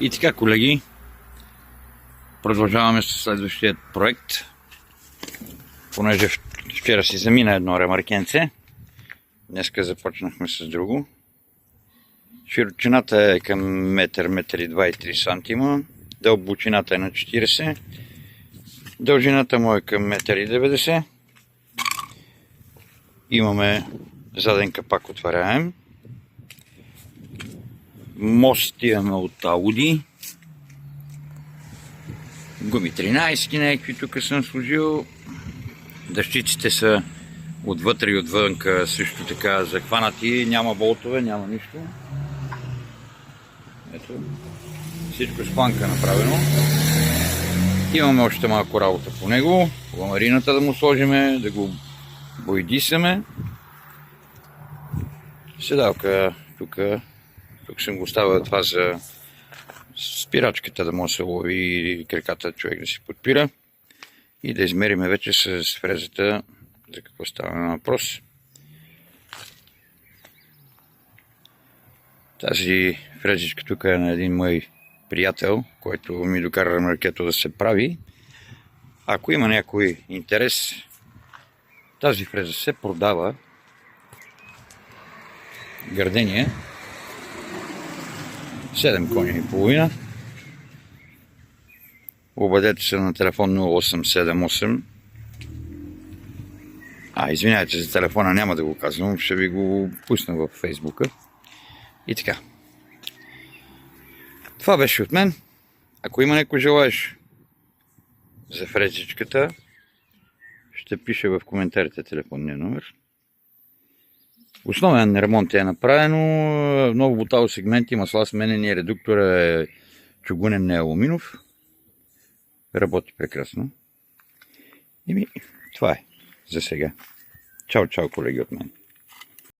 И така, колеги, продължаваме с следващия проект. Понеже вчера си замина едно ремаркенце, днеска започнахме с друго. Широчината е към 1,23 см, дълбочината е на 40, дължината му е към 1,90 м. Имаме заден капак отваряем. Мост имаме от Audi. Гуми 13 някакви тук съм сложил. Дъщиците са отвътре и отвънка също така захванати. Няма болтове, няма нищо. Ето. Всичко с планка направено. Имаме още малко работа по него. Ламарината да му сложиме, да го бойдисаме. Седалка тук съм го оставил това за спирачката да може да се лови и краката човек да си подпира. И да измериме вече с фрезата за какво става на въпрос. Тази фрезичка тук е на един мой приятел, който ми докара ремаркето да се прави. Ако има някой интерес, тази фреза се продава. Гърдение 7 коня и половина. Обадете се на телефон 0878. Извинявайте за телефона, няма да го казвам, ще ви го пусна във Фейсбука. И така. Това беше от мен. Ако има някой желаеш за фрезичката, ще пише в коментарите телефонния номер. Основен ремонт е направено. Много бутал сегменти, масла сменени, редуктора е чугунен, не алуминов. Работи прекрасно. Това е за сега. Чао, колеги от мен.